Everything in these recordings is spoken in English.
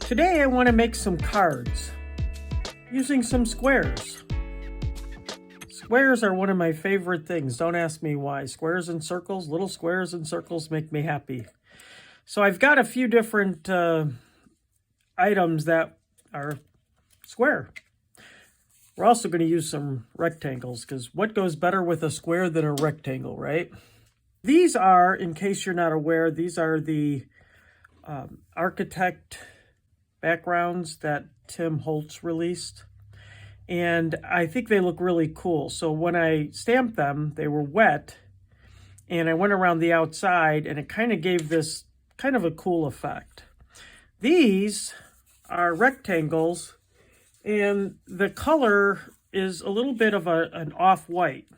Today I want to make some cards using some squares. Squares are one of my favorite things. Don't ask me why. Squares and circles, little squares and circles make me happy. So I've got a few different items that are square. We're also going to use some rectangles because what goes better with a square than a rectangle, right? These are, in case you're not aware, these are the architect backgrounds that Tim Holtz released. And I think they look really cool. So when I stamped them, they were wet. And I went around the outside and it kind of gave this kind of a cool effect. These are rectangles and the color is a little bit of an off-white.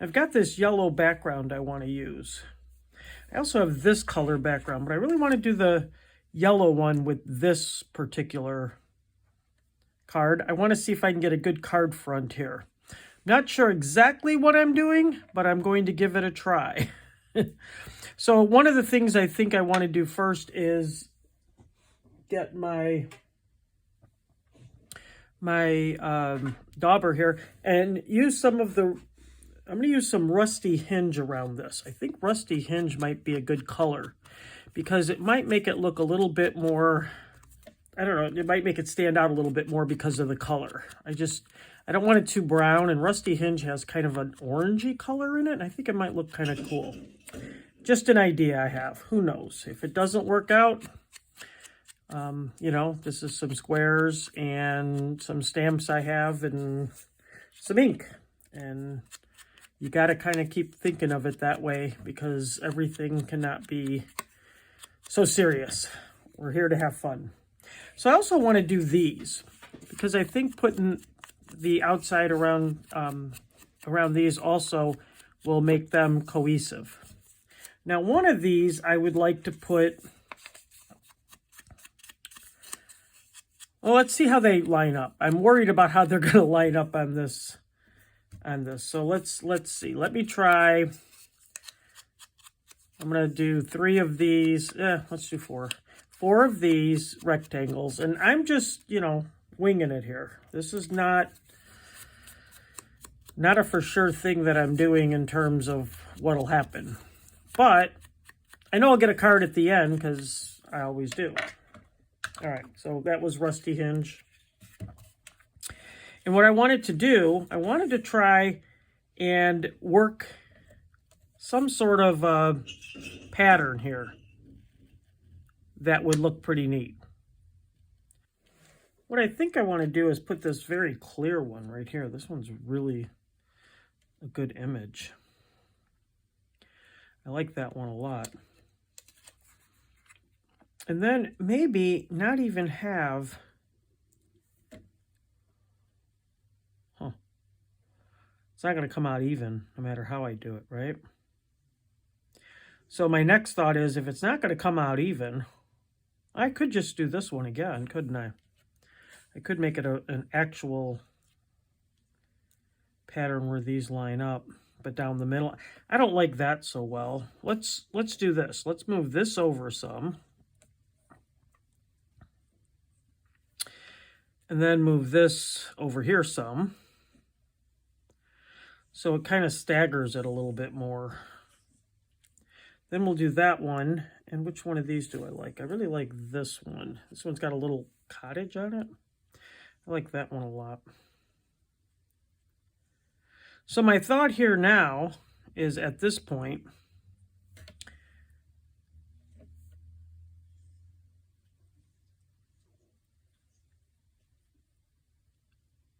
I've got this yellow background I want to use. I also have this color background, but I really want to do the yellow one with this particular card. I want to see if I can get a good card front here. Not sure exactly what I'm doing, but I'm going to give it a try. So one of the things I think I want to do first is get my dauber here and use some of the, I'm going to use some rusty hinge around this. I think rusty hinge might be a good color because it might make it look a little bit more, I don't know, it might make it stand out a little bit more because of the color. I don't want it too brown, and rusty hinge has kind of an orangey color in it, and I think it might look kind of cool. Just an idea I have. Who knows? If it doesn't work out, you know, this is some squares and some stamps I have and some ink. And you got to kind of keep thinking of it that way because everything cannot be so serious. We're here to have fun. So I also want to do these because I think putting the outside around these also will make them cohesive. Now, one of these I would like to put, well, let's see how they line up. I'm worried about how they're going to line up on this. So let's see. Let me try. I'm going to do 3 of these. Let's do 4. 4 of these rectangles. And I'm just, you know, winging it here. This is not a for sure thing that I'm doing in terms of what'll happen. But I know I'll get a card at the end because I always do. All right, so that was rusty hinge. And what I wanted to do, I wanted to try and work some sort of pattern here that would look pretty neat. What I think I want to do is put this very clear one right here. This one's really a good image. I like that one a lot. And then maybe not even have, it's not going to come out even no matter how I do it, right? So my next thought is if it's not going to come out even, I could just do this one again, couldn't I? I could make it an actual pattern where these line up, but down the middle. I don't like that so well. Let's do this. Let's move this over some. And then move this over here some. So it kind of staggers it a little bit more. Then we'll do that one. And which one of these do I like? I really like this one. This one's got a little cottage on it. I like that one a lot. So my thought here now is at this point,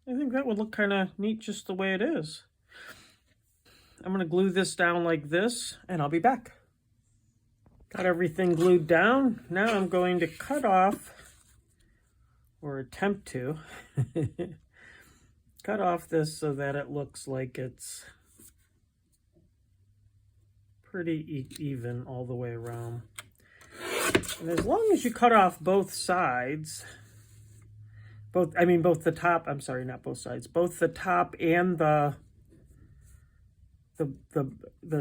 I think that would look kind of neat just the way it is. I'm going to glue this down like this, and I'll be back. Got everything glued down. Now I'm going to cut off, or attempt to, cut off this so that it looks like it's pretty even all the way around. And as long as you cut off both sides, both the top, I'm sorry, not both sides, both the top and the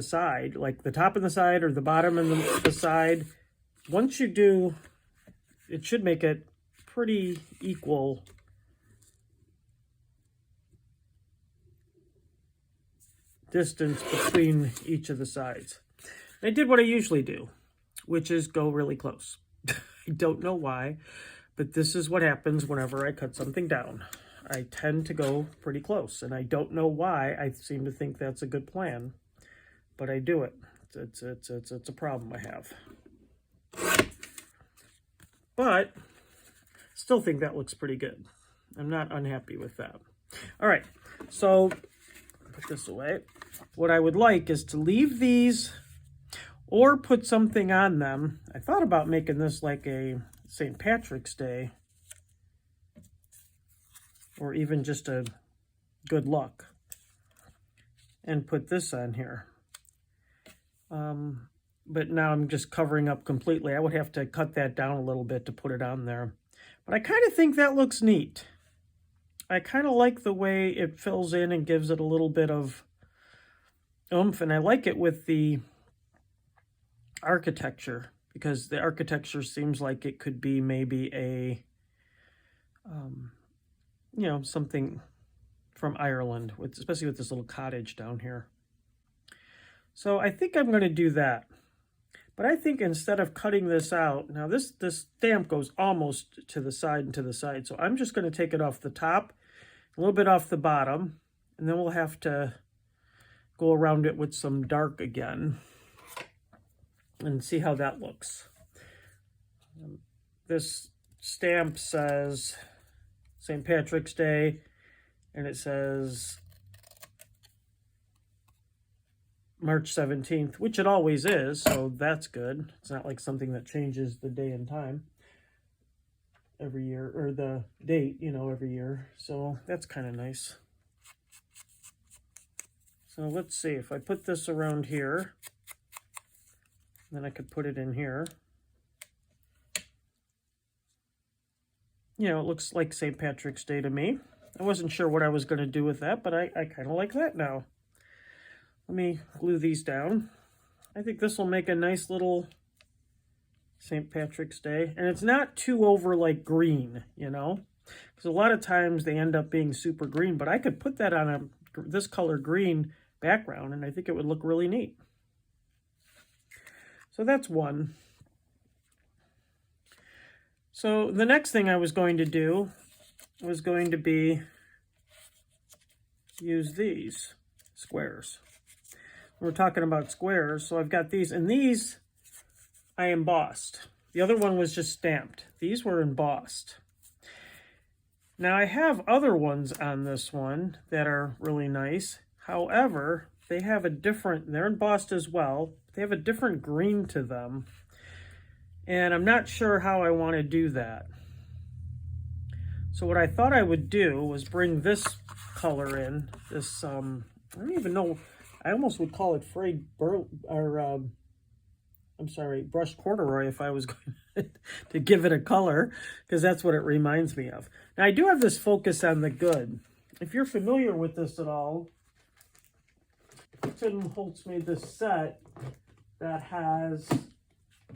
side, like the top and the side or the bottom and the side, once you do, it should make it pretty equal distance between each of the sides. I did what I usually do, which is go really close. I don't know why, but this is what happens whenever I cut something down. I tend to go pretty close, and I don't know why. I seem to think that's a good plan, but I do it. It's a problem I have. But still think that looks pretty good. I'm not unhappy with that. All right, so put this away. What I would like is to leave these or put something on them. I thought about making this like a St. Patrick's Day, or even just a good luck, and put this on here. But now I'm just covering up completely. I would have to cut that down a little bit to put it on there. But I kind of think that looks neat. I kind of like the way it fills in and gives it a little bit of oomph, and I like it with the architecture, because the architecture seems like it could be maybe a, you know, something from Ireland, especially with this little cottage down here. So I think I'm going to do that. But I think instead of cutting this out, now this stamp goes almost to the side and to the side. So I'm just going to take it off the top, a little bit off the bottom, and then we'll have to go around it with some dark again and see how that looks. This stamp says St. Patrick's Day, and it says March 17th, which it always is, so that's good. It's not like something that changes the day and time every year, or the date, you know, every year. So that's kind of nice. So let's see, if I put this around here, then I could put it in here. You know, it looks like St. Patrick's Day to me. I wasn't sure what I was going to do with that, but I kind of like that now. Let me glue these down. I think this will make a nice little St. Patrick's Day. And it's not too over like green, you know, because a lot of times they end up being super green, but I could put that on this color green background, and I think it would look really neat. So that's one. So the next thing I was going to do was going to be use these squares. We're talking about squares, so I've got these, and these I embossed. The other one was just stamped. These were embossed. Now I have other ones on this one that are really nice. However, they have a different, they're embossed as well. They have a different green to them. And I'm not sure how I want to do that. So what I thought I would do was bring this color in, this, I don't even know, I almost would call it frayed brushed corduroy if I was going to give it a color, because that's what it reminds me of. Now I do have this Focus on the Good. If you're familiar with this at all, Tim Holtz made this set that has,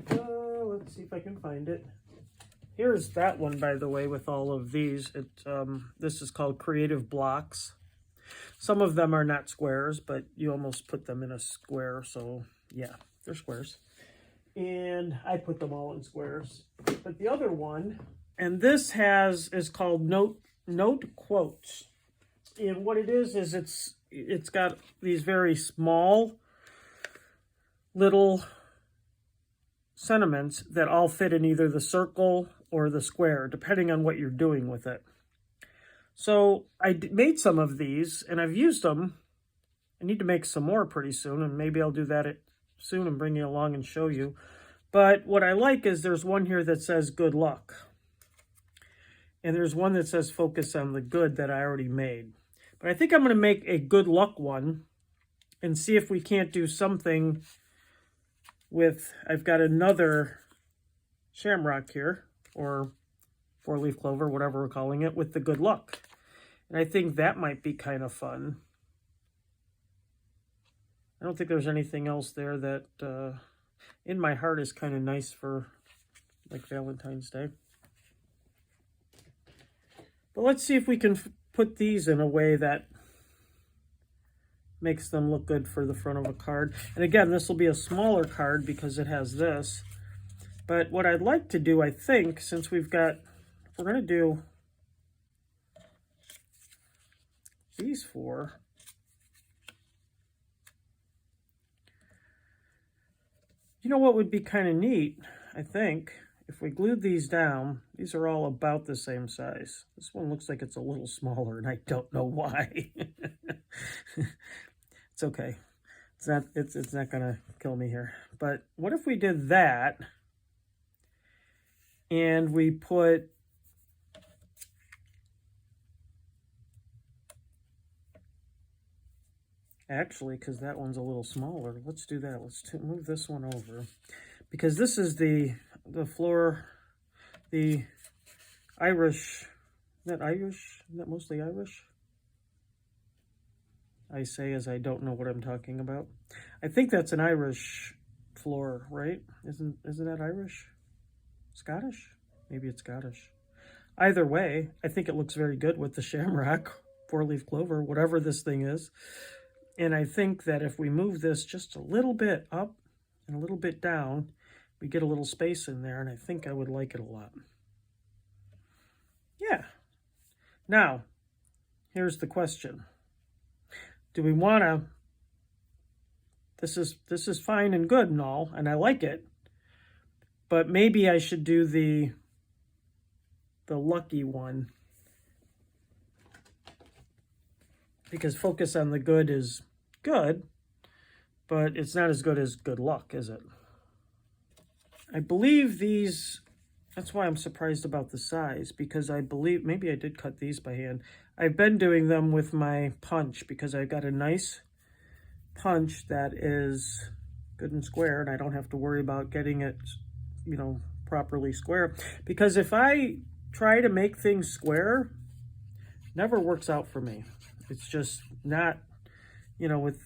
let's see if I can find it. Here's that one, by the way, with all of these. This is called Creative Blocks. Some of them are not squares, but you almost put them in a square, so yeah, they're squares. And I put them all in squares. But the other one, and this is called Note Quotes. And what it is it's got these very small little sentiments that all fit in either the circle or the square, depending on what you're doing with it. So I made some of these, and I've used them. I need to make some more pretty soon, and maybe I'll do that soon and bring you along and show you. But what I like is there's one here that says good luck. And there's one that says Focus on the Good that I already made. But I think I'm going to make a good luck one and see if we can't do something with, I've got another shamrock here, or four-leaf clover, whatever we're calling it, with the good luck. And I think that might be kind of fun. I don't think there's anything else there that in my heart is kind of nice for like Valentine's Day. But let's see if we can put these in a way that makes them look good for the front of a card. And again, this will be a smaller card because it has this. But what I'd like to do, I think, since we're going to do these four, you know what would be kind of neat, I think, if we glued these down. These are all about the same size. This one looks like it's a little smaller, and I don't know why. It's okay. It's not gonna kill me here. But what if we did that, and we put actually, because that one's a little smaller, let's do that. Let's move this one over, because this is the floor, the Irish. Is that Irish? Isn't that mostly Irish? I say as I don't know what I'm talking about. I think that's an Irish floor, right? Isn't that Irish? Scottish? Maybe it's Scottish. Either way, I think it looks very good with the shamrock, four-leaf clover, whatever this thing is. And I think that if we move this just a little bit up and a little bit down, we get a little space in there, and I think I would like it a lot. Yeah. Now, here's the question. Do we want to, this is fine and good and all, and I like it, but maybe I should do the lucky one, because focus on the good is good, but it's not as good as good luck, is it? I believe these, that's why I'm surprised about the size, because I believe, maybe I did cut these by hand. I've been doing them with my punch because I've got a nice punch that is good and square, and I don't have to worry about getting it, you know, properly square. Because if I try to make things square, it never works out for me. It's just not, you know, with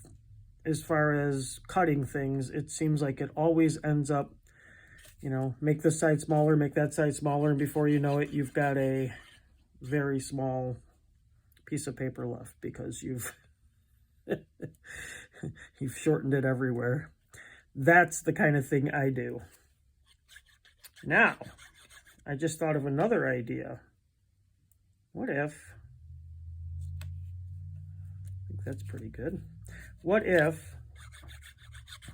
as far as cutting things, it seems like it always ends up, you know, make this side smaller, make that side smaller, and before you know it, you've got a very small piece of paper left because you've you've shortened it everywhere. That's the kind of thing I do. Now, I just thought of another idea. What if, I think that's pretty good. What if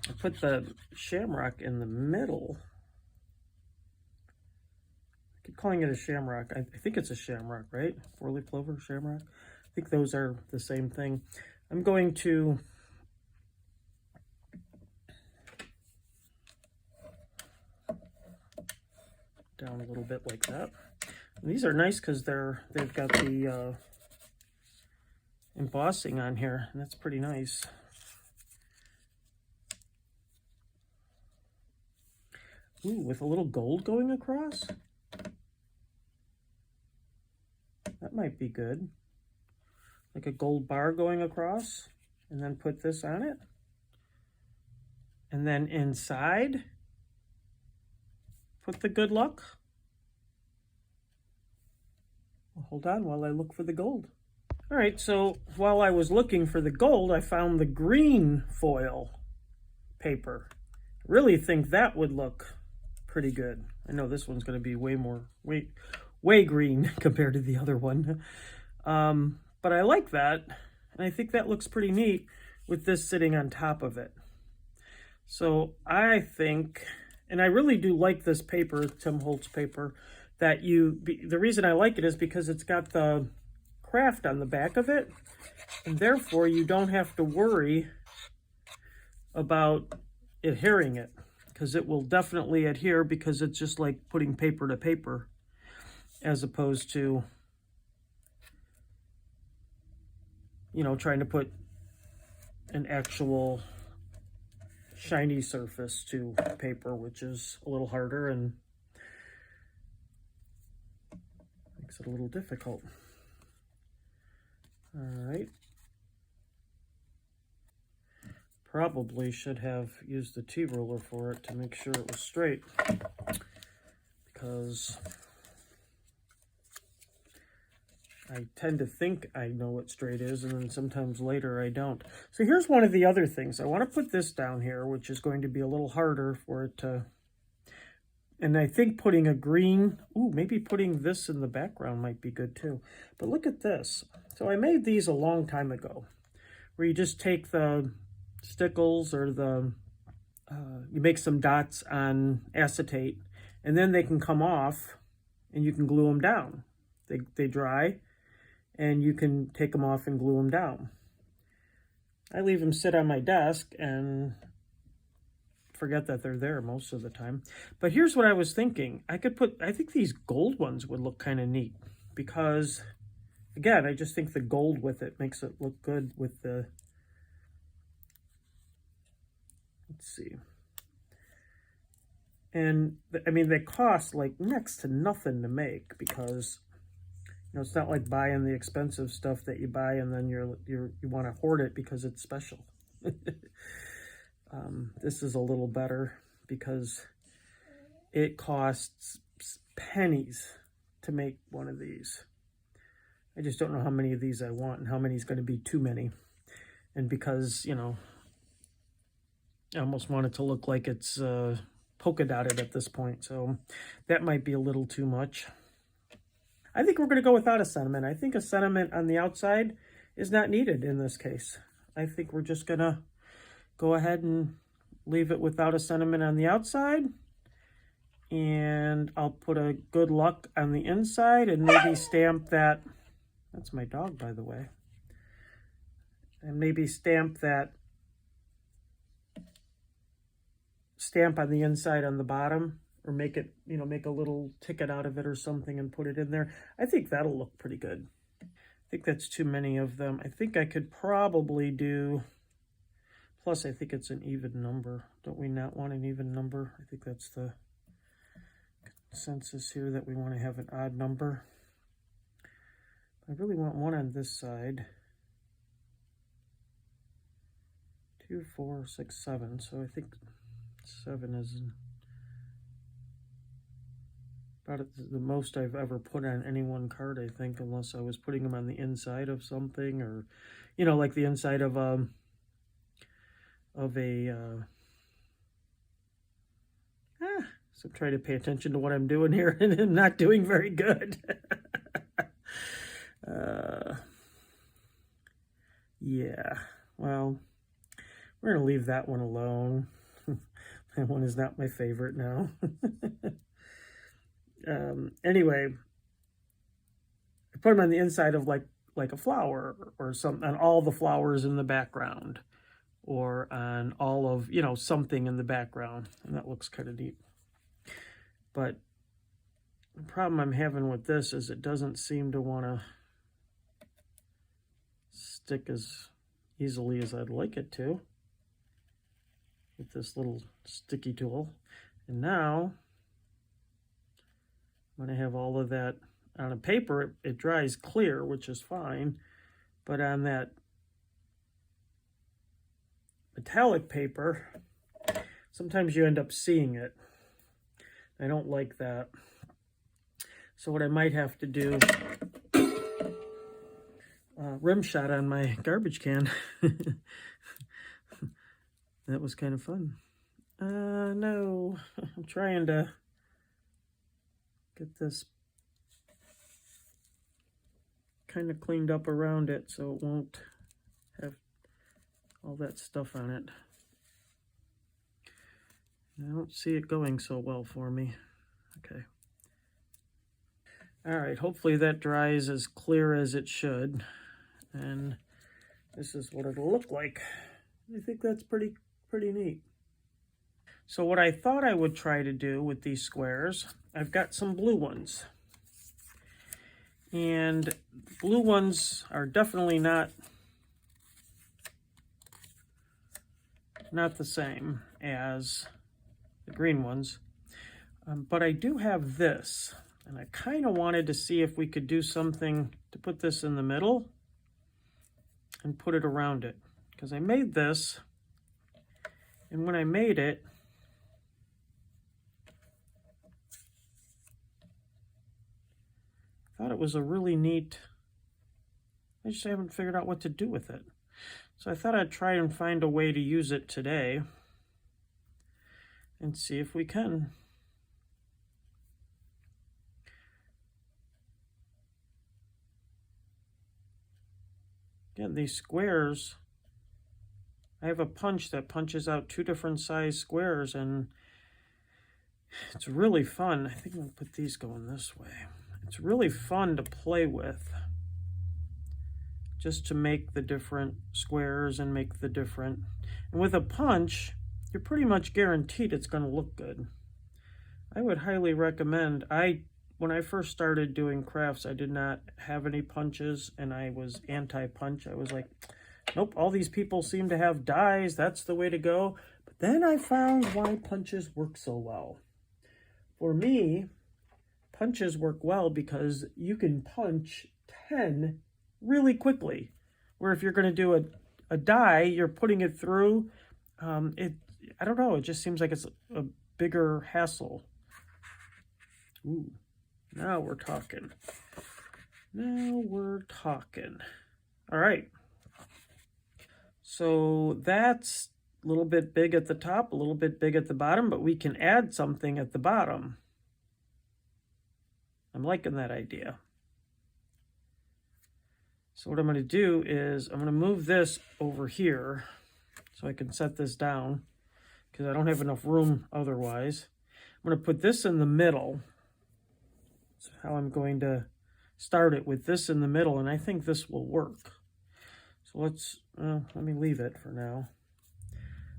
I put the shamrock in the middle? I keep calling it a shamrock. I think it's a shamrock, right? Four-leaf clover, shamrock. I think those are the same thing. I'm going to down a little bit like that. And these are nice because they've got the embossing on here, and that's pretty nice. Ooh, with a little gold going across? That might be good. Like a gold bar going across, and then put this on it. And then inside, put the good luck. Well, hold on while I look for the gold. All right, so while I was looking for the gold, I found the green foil paper. I really think that would look pretty good. I know this one's going to be way green compared to the other one. But I like that, and I think that looks pretty neat with this sitting on top of it. So I think, and I really do like this paper, Tim Holtz paper, that the reason I like it is because it's got the craft on the back of it, and therefore you don't have to worry about adhering it, because it will definitely adhere, because it's just like putting paper to paper, as opposed to, you know, trying to put an actual shiny surface to paper, which is a little harder and makes it a little difficult. All right. Probably should have used the T-ruler for it to make sure it was straight, because I tend to think I know what straight is, and then sometimes later I don't. So here's one of the other things. I want to put this down here, which is going to be a little harder for it to... And I think putting a green... Ooh, maybe putting this in the background might be good too. But look at this. So I made these a long time ago, where you just take the stickles or the... you make some dots on acetate, and then they can come off, and you can glue them down. They dry, and you can take them off and glue them down. I leave them sit on my desk and forget that they're there most of the time. But here's what I was thinking. I think these gold ones would look kind of neat because, again, I just think the gold with it makes it look good with the... Let's see. And, I mean, they cost like next to nothing to make because... You know, it's not like buying the expensive stuff that you buy and then you want to hoard it because it's special. This is a little better because it costs pennies to make one of these. I just don't know how many of these I want and how many is going to be too many. And because, you know, I almost want it to look like it's polka dotted at this point. So that might be a little too much. I think we're going to go without a sentiment. I think a sentiment on the outside is not needed in this case. I think we're just going to go ahead and leave it without a sentiment on the outside. And I'll put a good luck on the inside and maybe stamp that. That's my dog, by the way. And maybe stamp that stamp on the inside on the bottom. Or make it, you know, make a little ticket out of it or something and put it in there. I think that'll look pretty good. I think that's too many of them. I think I could probably do, plus I think it's an even number. Don't we not want an even number? I think that's the consensus here, that we want to have an odd number. I really want one on this side. 2, 4, 6, 7. So I think 7 is about the most I've ever put on any one card, I think, unless I was putting them on the inside of something, or, you know, like the inside of a so try to pay attention to what I'm doing here, and I'm not doing very good. Yeah, well, we're gonna leave that one alone. That one is not my favorite now. Anyway, I put them on the inside of like a flower or something, on all the flowers in the background, or on all of, you know, something in the background, and that looks kind of neat. But the problem I'm having with this is it doesn't seem to want to stick as easily as I'd like it to with this little sticky tool. And now when I have all of that on a paper, it dries clear, which is fine. But on that metallic paper, sometimes you end up seeing it. I don't like that. So what I might have to do, rim shot on my garbage can. That was kind of fun. No, I'm trying to get this kind of cleaned up around it so it won't have all that stuff on it. I don't see it going so well for me. Okay. All right, hopefully that dries as clear as it should. And this is what it'll look like. I think that's pretty neat. So what I thought I would try to do with these squares, I've got some blue ones. And blue ones are definitely not the same as the green ones. But I do have this, and I kind of wanted to see if we could do something to put this in the middle and put it around it. Because I made this, and when I made it, I thought it was a really neat I just haven't figured out what to do with it. So I thought I'd try and find a way to use it today and see if we can. Again, these squares, I have a punch that punches out 2 different size squares, and it's really fun. I think I'm gonna put these going this way. It's really fun to play with, just to make the different squares and make the different, and with a punch, you're pretty much guaranteed it's gonna look good. I would highly recommend, when I first started doing crafts, I did not have any punches, and I was anti-punch. I was like, nope, all these people seem to have dies, that's the way to go. But then I found why punches work so well. For me, punches work well because you can punch 10 really quickly. Where if you're going to do a die, you're putting it through. I don't know, it just seems like it's a bigger hassle. Ooh, now we're talking. Now we're talking. All right. So that's a little bit big at the top, a little bit big at the bottom, but we can add something at the bottom. I'm liking that idea. So what I'm going to do is I'm going to move this over here so I can set this down because I don't have enough room otherwise. I'm going to put this in the middle. That's how I'm going to start it, with this in the middle, and I think this will work. So let me leave it for now.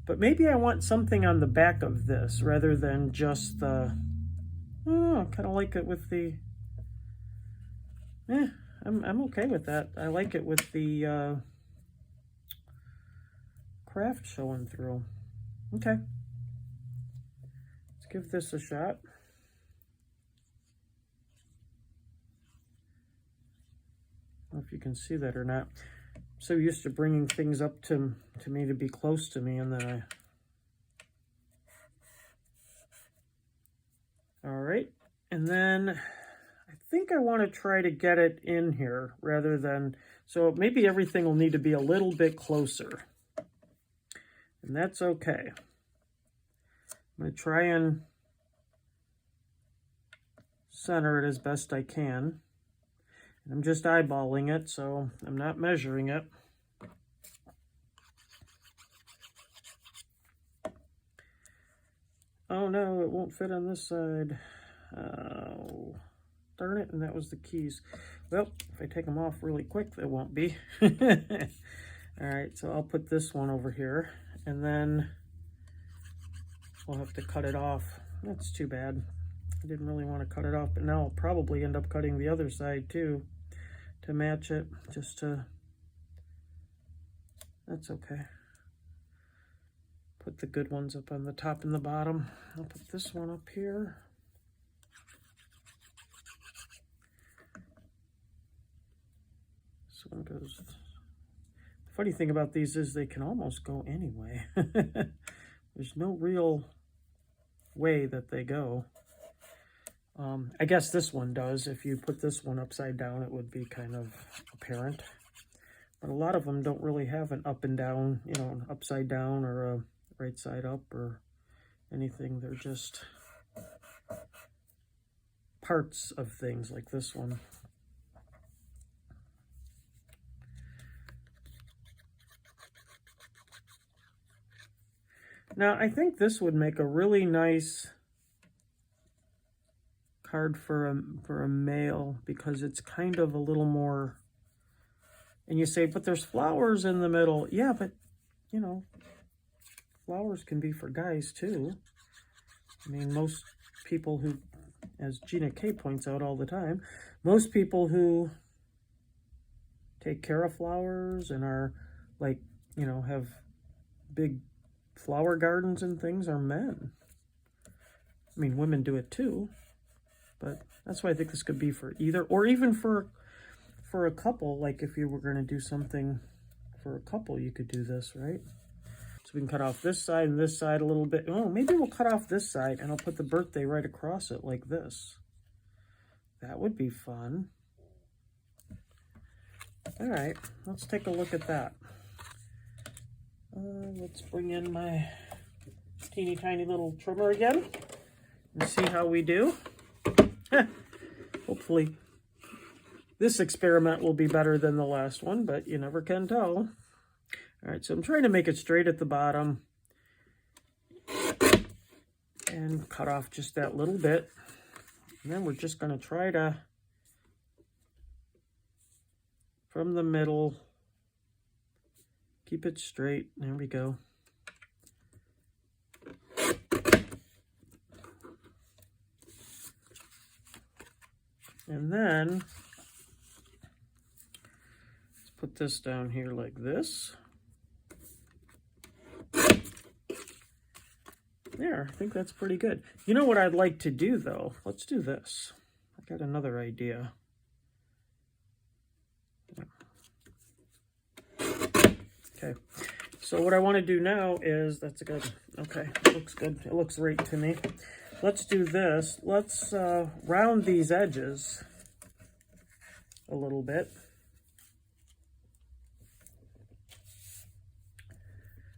But maybe I want something on the back of this rather than just the, I kind of like it with the, I'm okay with that. I like it with the craft showing through. Okay. Let's give this a shot. I don't know if you can see that or not. I'm so used to bringing things up to me to be close to me, and then all right. And then I think I want to try to get it in here rather than, so maybe everything will need to be a little bit closer. And that's okay. I'm going to try and center it as best I can. I'm just eyeballing it, so I'm not measuring it. Oh no, it won't fit on this side. Oh, darn it, and that was the keys. Well, if I take them off really quick, they won't be. All right, so I'll put this one over here, and then we'll have to cut it off. That's too bad. I didn't really want to cut it off, but now I'll probably end up cutting the other side too to match it, just to, that's okay. Put the good ones up on the top and the bottom. I'll put this one up here. This one goes, the funny thing about these is they can almost go anyway. There's no real way that they go. I guess this one does. If you put this one upside down, it would be kind of apparent. But a lot of them don't really have an up and down, you know, an upside down or a right side up or anything. They're just parts of things like this one. Now, I think this would make a really nice card for a male, because it's kind of a little more, and you say, but there's flowers in the middle. Yeah, but you know, flowers can be for guys too. I mean, most people who, as Gina K points out all the time, most people who take care of flowers and are like, you know, have big flower gardens and things are men. I mean, women do it too. But that's why I think this could be for either, or even for a couple. Like if you were going to do something for a couple, you could do this, right? So we can cut off this side and this side a little bit. Oh, maybe we'll cut off this side and I'll put the birthday right across it like this. That would be fun. All right, let's take a look at that. Let's bring in my teeny tiny little trimmer again and see how we do. Hopefully this experiment will be better than the last one, but you never can tell. All right, so I'm trying to make it straight at the bottom and cut off just that little bit. And then we're just going to try to, from the middle, keep it straight. There we go. And then let's put this down here like this. There, I think that's pretty good. You know what I'd like to do though? Let's do this. I got another idea. Okay, so what I want to do now is, that's good. Okay, it looks good. It looks right to me. Let's do this. Let's round these edges a little bit.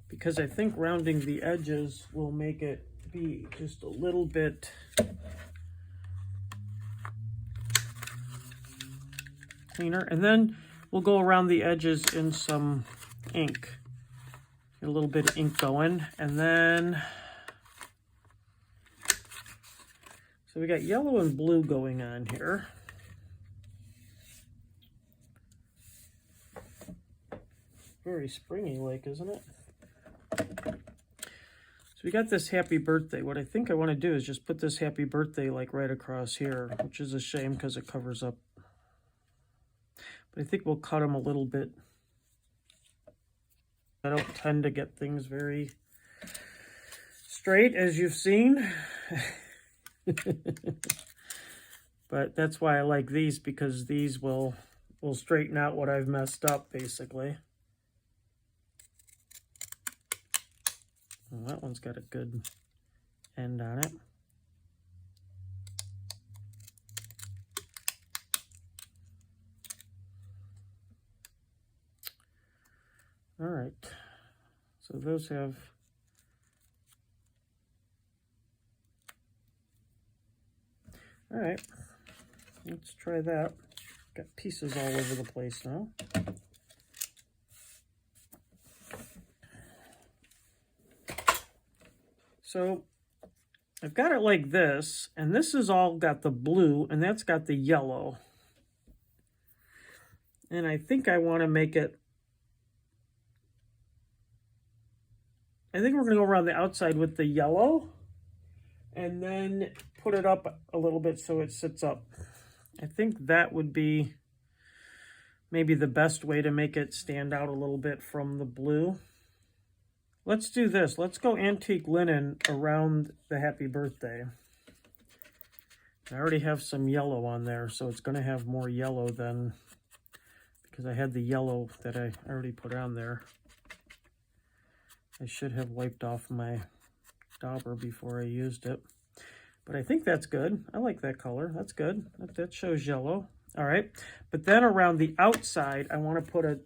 Because I think rounding the edges will make it be just a little bit cleaner. And then we'll go around the edges in some ink. Get a little bit of ink going. And then, so we got yellow and blue going on here. Very springy like, isn't it? So we got this happy birthday. What I think I want to do is just put this happy birthday like right across here, which is a shame because it covers up. But I think we'll cut them a little bit. I don't tend to get things very straight, as you've seen. But that's why I like these, because these will straighten out what I've messed up, basically. Well, that one's got a good end on it. All right, so those have all right, let's try that. Got pieces all over the place now. So I've got it like this, and this has all got the blue, and that's got the yellow. And I think I want to make it, I think we're going to go around the outside with the yellow, and then put it up a little bit so it sits up. I think that would be maybe the best way to make it stand out a little bit from the blue. Let's do this. Let's go antique linen around the happy birthday. I already have some yellow on there, so it's going to have more yellow than, because I had the yellow that I already put on there. I should have wiped off my dauber before I used it. But I think that's good. I like that color. That's good. That shows yellow. All right. But then around the outside, I want to put a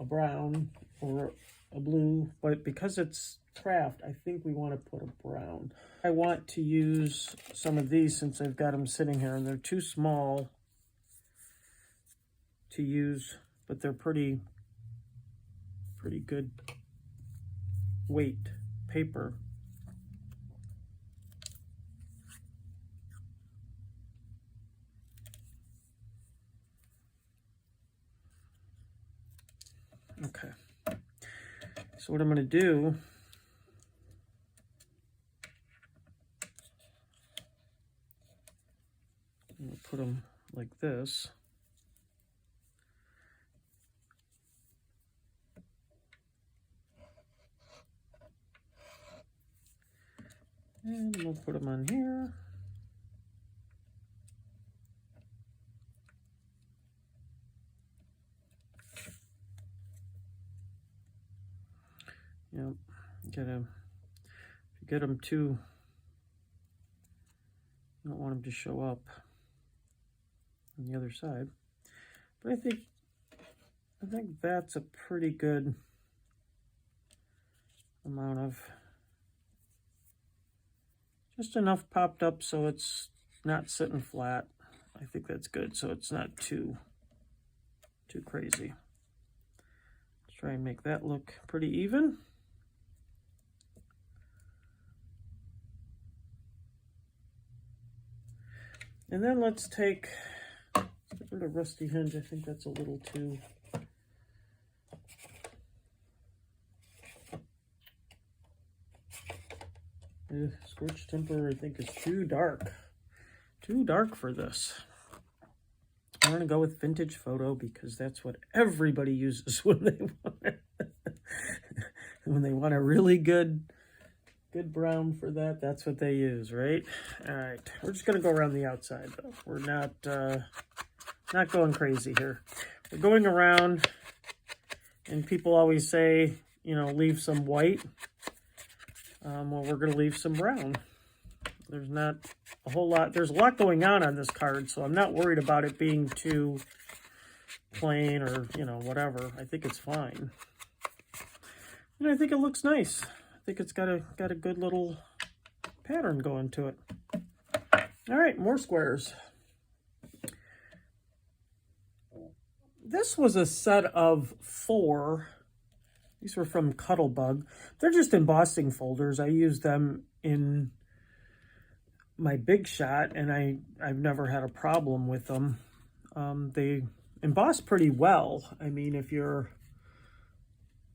brown or a blue, but because it's craft, I think we want to put a brown. I want to use some of these since I've got them sitting here, and they're too small to use, but they're pretty good weight paper. Okay. So what I'm going to do, I'm going to put them like this. And we'll put them on here. Yep, get them too, you don't want them to show up on the other side. But I think I think that's a pretty good amount of, just enough popped up so it's not sitting flat. I think that's good, so it's not too crazy. Let's try and make that look pretty even. And then let's get rid of rusty hinge. I think that's a little too... Scorch temper, I think, is too dark. Too dark for this. I'm going to go with vintage photo because that's what everybody uses when they want a really good brown for that. That's what they use, right? All right, we're just going to go around the outside though. We're not going crazy here. We're going around, and people always say, you know, leave some white. Well, we're going to leave some brown. There's not a whole lot. There's a lot going on this card, so I'm not worried about it being too plain or, you know, whatever. I think it's fine. And I think it looks nice. I think it's got a good little pattern going to it. All right, more squares. This was a set of 4. These were from Cuttlebug. They're just embossing folders. I use them in my Big Shot, and I've never had a problem with them. They emboss pretty well. I mean, if you're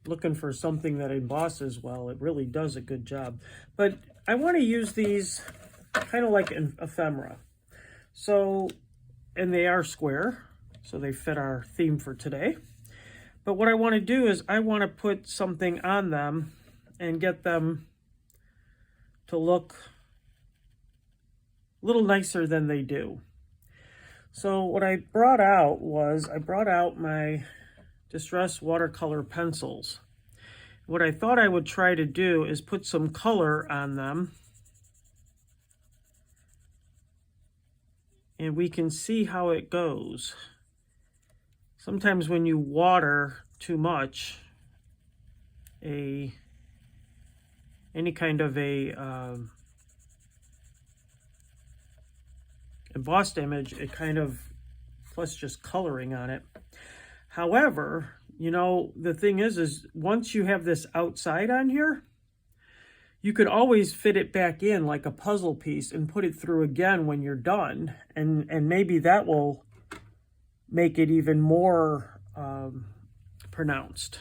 looking for something that embosses well, it really does a good job. But I want to use these kind of like an ephemera. So, and they are square, so they fit our theme for today. But what I want to do is I want to put something on them and get them to look a little nicer than they do. So what I brought out was, I brought out my Distress watercolor pencils. What I thought I would try to do is put some color on them. And we can see how it goes. Sometimes when you water too much, any kind of a embossed image, it kind of, plus just coloring on it. However, you know, the thing is once you have this outside on here, you could always fit it back in like a puzzle piece and put it through again when you're done. And maybe that will make it even more pronounced.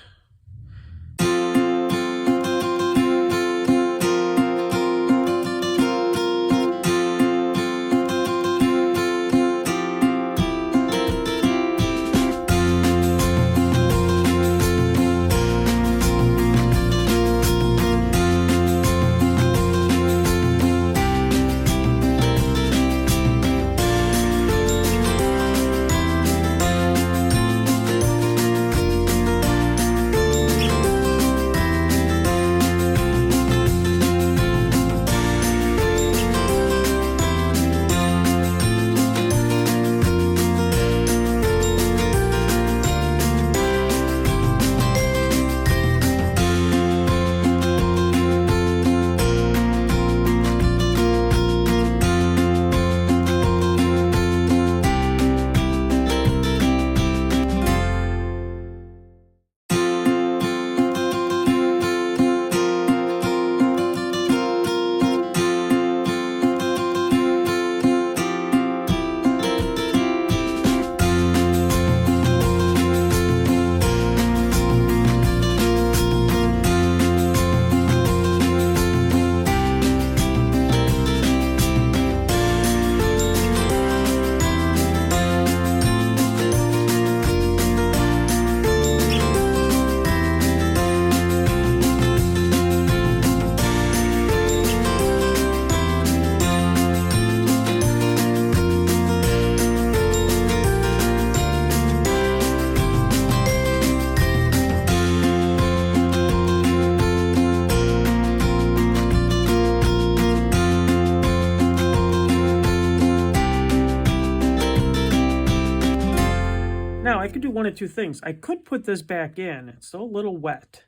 one of two things. I could put this back in. It's still a little wet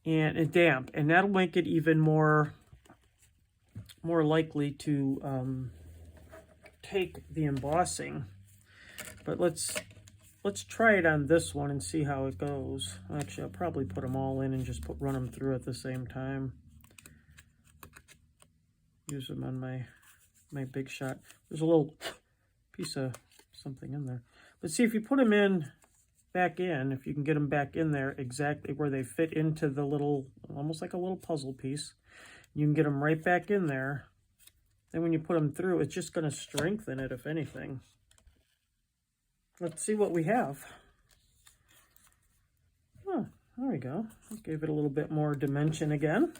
and damp, and that'll make it even more likely to take the embossing. But let's try it on this one and see how it goes. Actually, I'll probably put them all in and just run them through at the same time. Use them on my big shot. There's a little piece of something in there. But see, if you put them in back in, if you can get them back in there exactly where they fit into the little, almost like a little puzzle piece, you can get them right back in there. Then when you put them through, it's just going to strengthen it, if anything. Let's see what we have. Oh, there we go. It gave it a little bit more dimension again.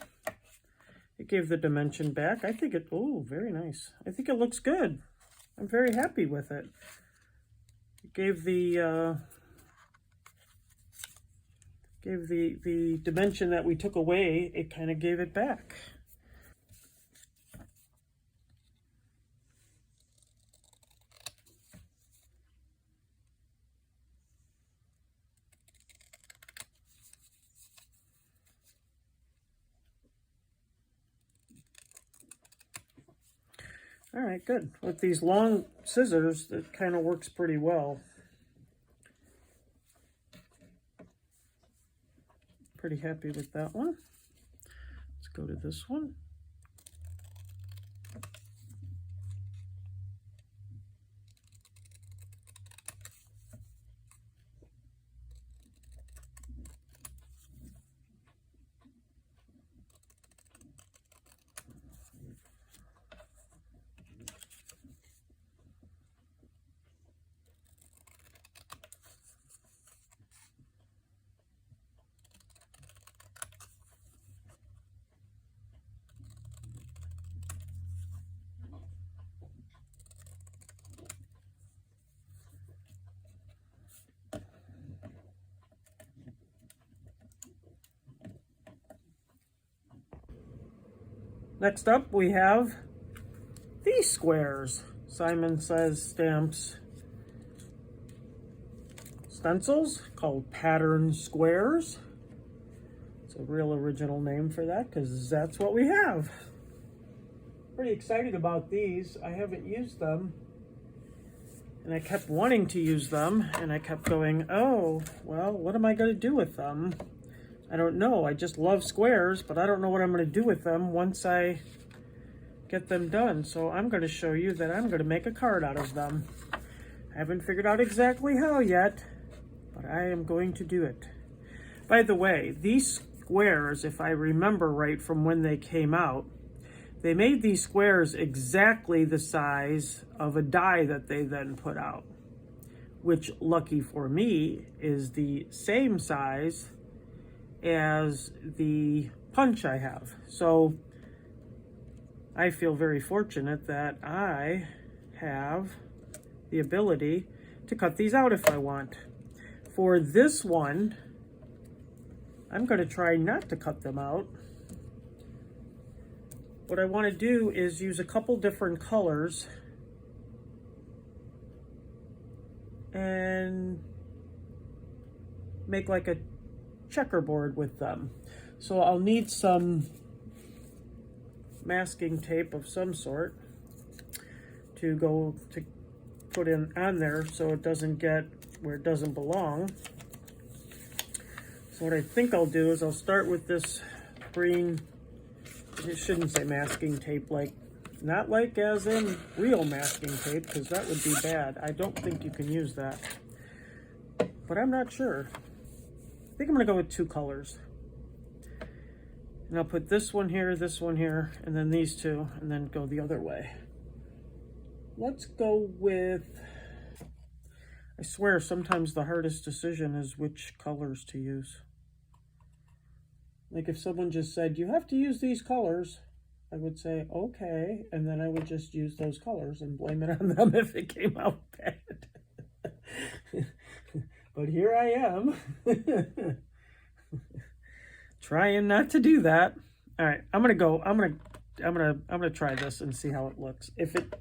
It gave the dimension back. I think it, oh, very nice. I think it looks good. I'm very happy with it. It gave the dimension that we took away, it kind of gave it back. All right, good. With these long scissors, it kind of works pretty well. Pretty happy with that one. Let's go to this one. Next up, we have these squares. Simon Says Stamps stencils called pattern squares. It's a real original name for that because that's what we have. Pretty excited about these. I haven't used them, and I kept wanting to use them, and I kept going, oh, well, what am I going to do with them? I don't know. I just love squares, but I don't know what I'm going to do with them once I get them done. So I'm going to show you that I'm going to make a card out of them. I haven't figured out exactly how yet, but I am going to do it. By the way, these squares, if I remember right from when they came out, they made these squares exactly the size of a die that they then put out, which, lucky for me, is the same size as the punch I have. So I feel very fortunate that I have the ability to cut these out if I want. For this one, I'm going to try not to cut them out. What I want to do is use a couple different colors and make like a checkerboard with them. So I'll need some masking tape of some sort to put in on there so it doesn't get where it doesn't belong. So what I think I'll do is I'll start with this green, it shouldn't say masking tape, like not like as in real masking tape, because that would be bad. I don't think you can use that, but I'm not sure. I think I'm going to go with two colors. And I'll put this one here, and then these two, and then go the other way. Let's go with, I swear sometimes the hardest decision is which colors to use. Like if someone just said, you have to use these colors, I would say, okay, and then I would just use those colors and blame it on them if it came out bad. But here I am, trying not to do that. All right, I'm gonna try this and see how it looks. If it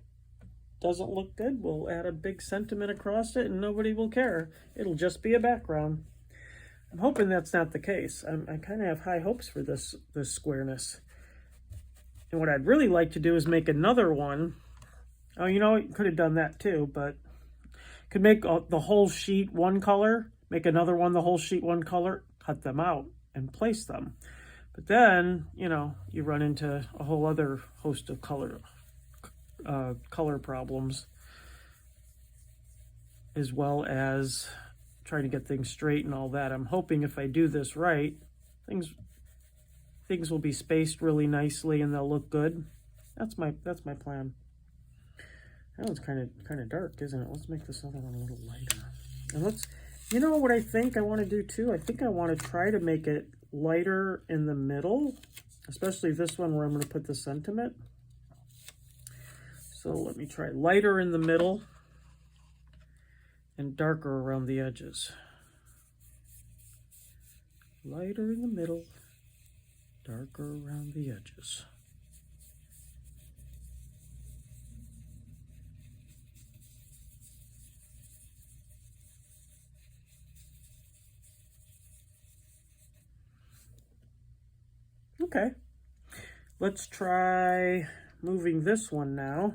doesn't look good, we'll add a big sentiment across it and nobody will care. It'll just be a background. I'm hoping that's not the case. I kind of have high hopes for this squareness. And what I'd really like to do is make another one. Oh, you know, you could have done that too, but could make the whole sheet one color, make another one the whole sheet one color, cut them out and place them. But then, you know, you run into a whole other host of color problems, as well as trying to get things straight and all that. I'm hoping if I do this right, things will be spaced really nicely and they'll look good. That's my plan. That one's kind of dark, isn't it? Let's make this other one a little lighter. And let's, you know what I think I want to do too? I think I want to try to make it lighter in the middle, especially this one where I'm going to put the sentiment. So let me try lighter in the middle and darker around the edges. Lighter in the middle, darker around the edges. Okay, let's try moving this one now.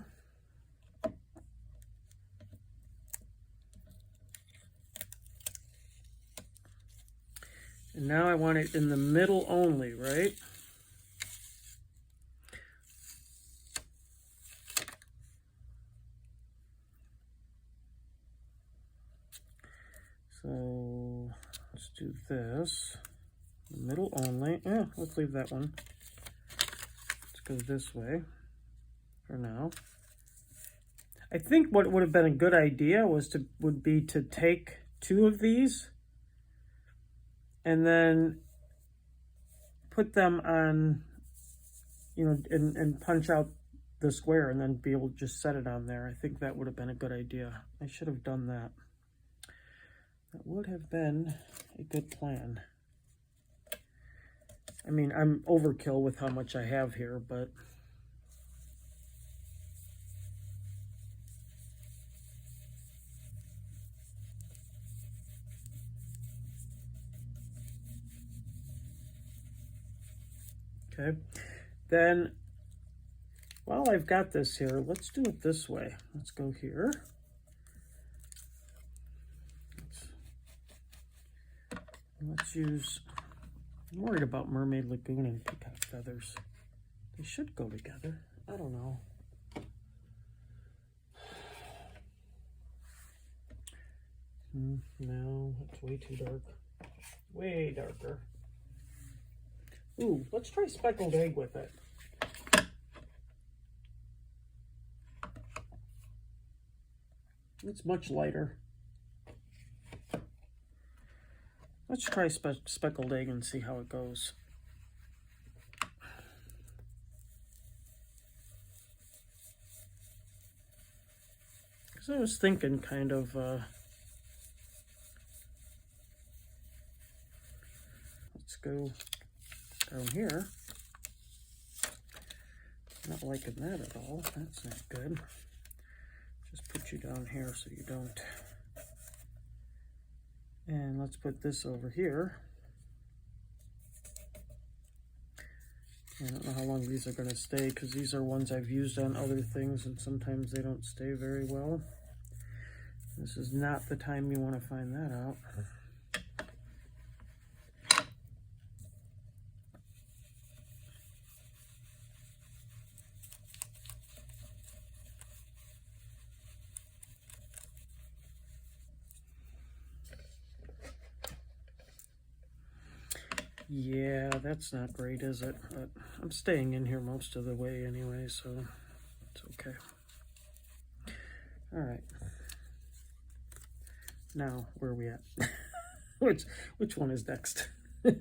And now I want it in the middle only, right? So let's do this. Middle only. Let's leave that one. Let's go this way for now. I think what would have been a good idea would be to take two of these and then put them on, you know, and punch out the square and then be able to just set it on there. I think that would have been a good idea. I should have done that. That would have been a good plan. I mean, I'm overkill with how much I have here, but okay. Then, while I've got this here, let's do it this way. Let's go here. Let's use, I'm worried about Mermaid Lagoon and Peacock Feathers. They should go together. I don't know. No, that's way too dark. Way darker. Ooh, let's try speckled egg with it. It's much lighter. Let's try speckled egg and see how it goes. Because I was thinking kind of, let's go down here. Not liking that at all. That's not good. Just put you down here so you don't. And let's put this over here. I don't know how long these are going to stay because these are ones I've used on other things and sometimes they don't stay very well. This is not the time you want to find that out. Yeah, that's not great, is it? But I'm staying in here most of the way anyway, so it's okay. All right. Now, where are we at? Which one is next? I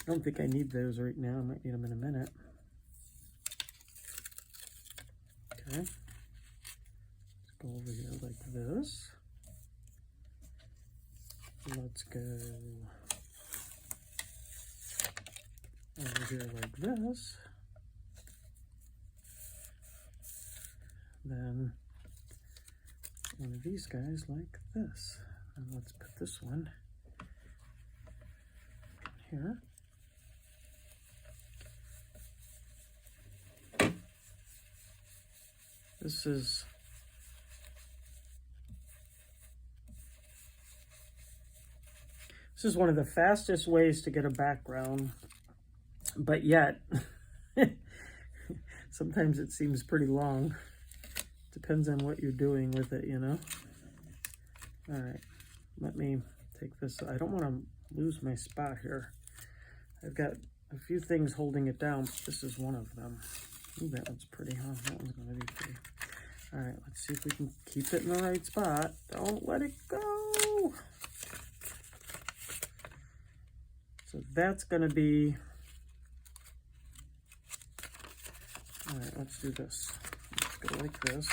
don't think I need those right now. I might need them in a minute. Okay. Let's go over here like this. Let's go over here like this. Then one of these guys like this. And let's put this one here. This is one of the fastest ways to get a background, but yet sometimes it seems pretty long. Depends on what you're doing with it, you know. All right, let me take this. I don't want to lose my spot here. I've got a few things holding it down, but this is one of them. Ooh, that one's pretty, huh? That one's going to be pretty. All right, let's see if we can keep it in the right spot. Don't let it go. So that's going to be, all right, let's do this. Let's go like this.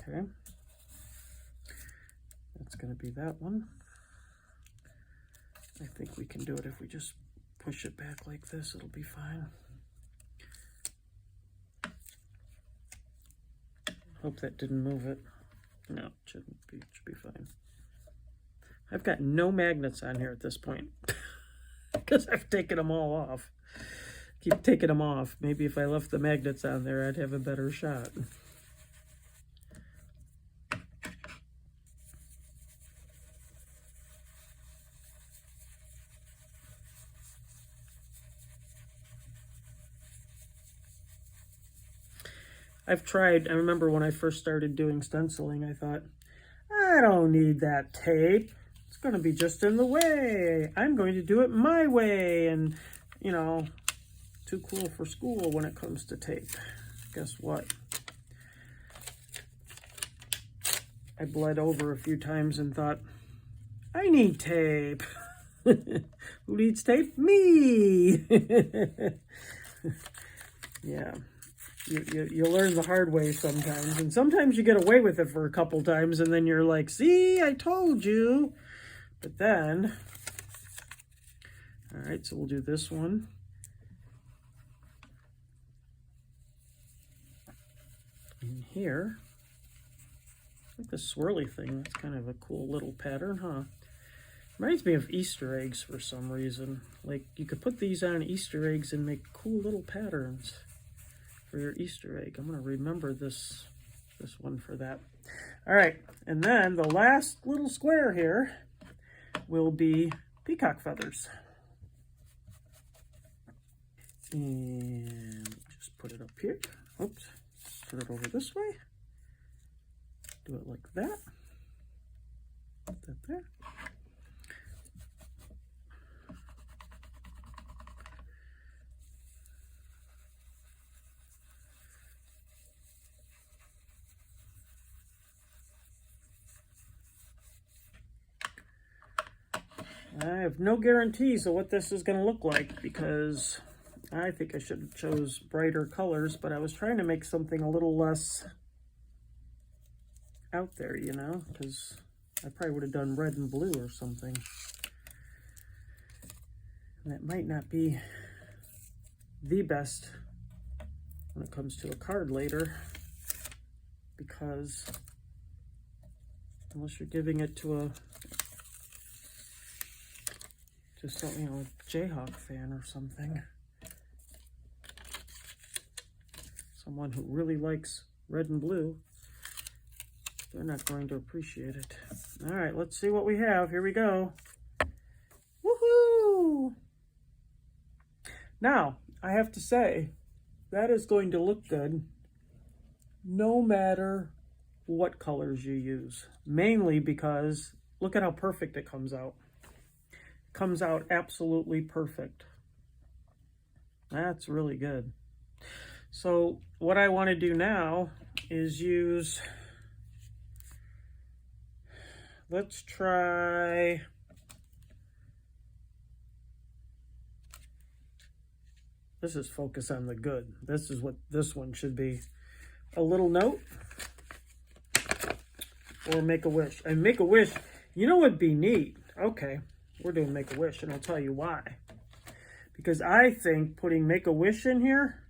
Okay. That's going to be that one. I think we can do it if we just push it back like this. It'll be fine. Hope that didn't move it. No, it shouldn't be. It should be fine. I've got no magnets on here at this point because I've taken them all off. Keep taking them off. Maybe if I left the magnets on there, I'd have a better shot. I've tried, I remember when I first started doing stenciling, I thought, I don't need that tape. It's going to be just in the way. I'm going to do it my way. And, you know, too cool for school when it comes to tape. Guess what? I bled over a few times and thought, I need tape. Who needs tape? Me. Yeah. You learn the hard way sometimes, and sometimes you get away with it for a couple times, and then you're like, see, I told you. But then, all right, so we'll do this one. In here, like the swirly thing, that's kind of a cool little pattern, huh? Reminds me of Easter eggs for some reason. Like, you could put these on Easter eggs and make cool little patterns for your Easter egg. I'm going to remember this one for that. All right, and then the last little square here will be peacock feathers. And just put it up here. Oops, put it over this way. Do it like that. Put that there. I have no guarantees of what this is going to look like because I think I should have chose brighter colors, but I was trying to make something a little less out there, you know, because I probably would have done red and blue or something. And that might not be the best when it comes to a card later, because unless you're giving it to a just, you know, a Jayhawk fan or something. Someone who really likes red and blue, they're not going to appreciate it. All right, let's see what we have. Here we go. Woohoo! Now, I have to say, that is going to look good no matter what colors you use. Mainly because, look at how perfect it comes out. Comes out absolutely perfect. That's really good. So what I want to do now is use, let's try, this is focus on the good. This is what this one should be. A little note or make a wish. And make a wish, you know what'd be neat? Okay. We're doing Make-A-Wish, and I'll tell you why. because I think putting Make-A-Wish in here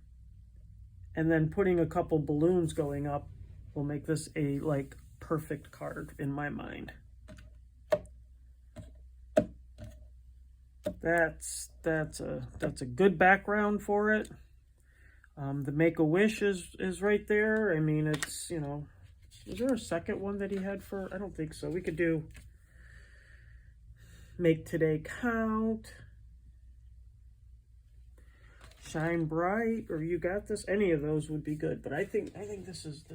and then putting a couple balloons going up will make this a like perfect card in my mind. That's a good background for it. The Make-A-Wish is right there. I mean, it's, you know, is there a second one that he had for? I don't think so. We could do Make Today Count, Shine Bright, or You Got This. Any of those would be good, but I think this is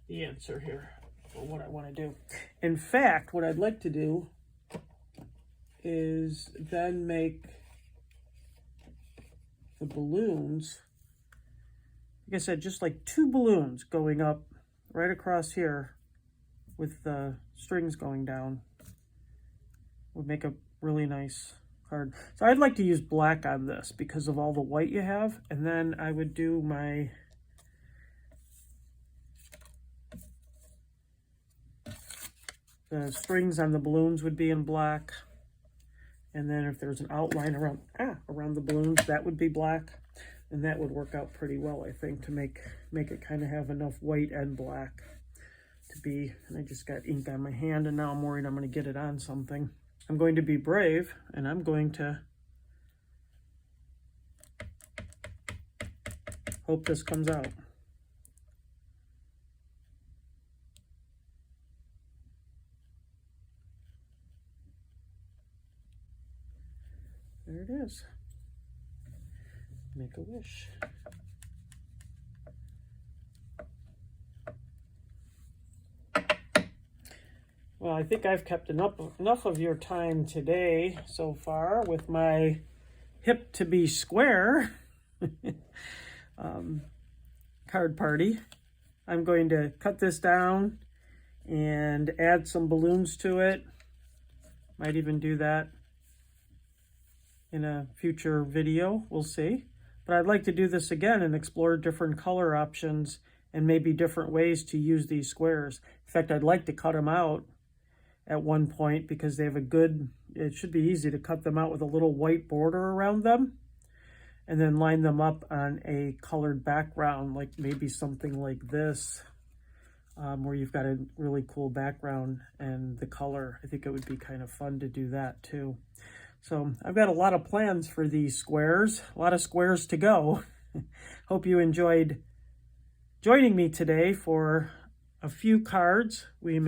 the answer here for what I want to do. In fact, what I'd like to do is then make the balloons, like I said, just like 2 balloons going up right across here with the strings going down would make a really nice card. So I'd like to use black on this because of all the white you have, and then I would do my the strings on the balloons would be in black. And then if there's an outline around the balloons, that would be black. And that would work out pretty well, I think, to make it kind of have enough white and black to be. And I just got ink on my hand, and now I'm worried I'm going to get it on something. I'm going to be brave, and I'm going to hope this comes out. There it is. Make-A-Wish. Well, I think I've kept enough of your time today so far with my hip to be square card party. I'm going to cut this down and add some balloons to it. Might even do that in a future video, we'll see. But I'd like to do this again and explore different color options and maybe different ways to use these squares. In fact, I'd like to cut them out at one point because they have a good, it should be easy to cut them out with a little white border around them and then line them up on a colored background, like maybe something like this, where you've got a really cool background and the color. I think it would be kind of fun to do that too. So I've got a lot of plans for these squares, a lot of squares to go. Hope you enjoyed joining me today for a few cards. We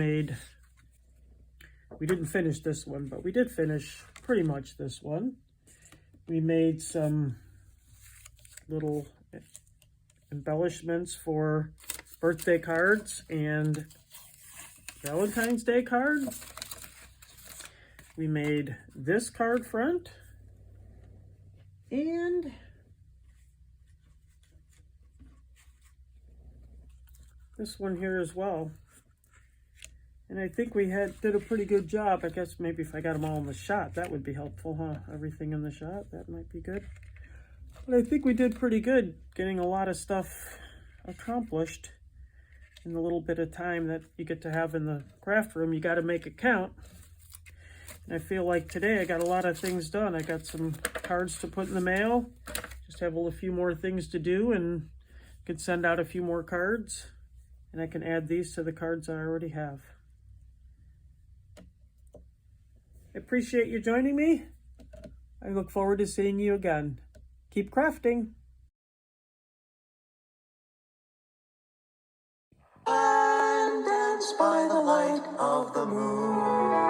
didn't finish this one, but we did finish pretty much this one. We made some little embellishments for birthday cards and Valentine's Day cards. We made this card front and this one here as well. And I think we did a pretty good job. I guess maybe if I got them all in the shot, that would be helpful, huh? Everything in the shot, that might be good. But I think we did pretty good getting a lot of stuff accomplished in the little bit of time that you get to have in the craft room. You got to make it count. And I feel like today I got a lot of things done. I got some cards to put in the mail. Just have a few more things to do and could send out a few more cards. And I can add these to the cards I already have. I appreciate you joining me. I look forward to seeing you again. Keep crafting. And dance by the light of the moon.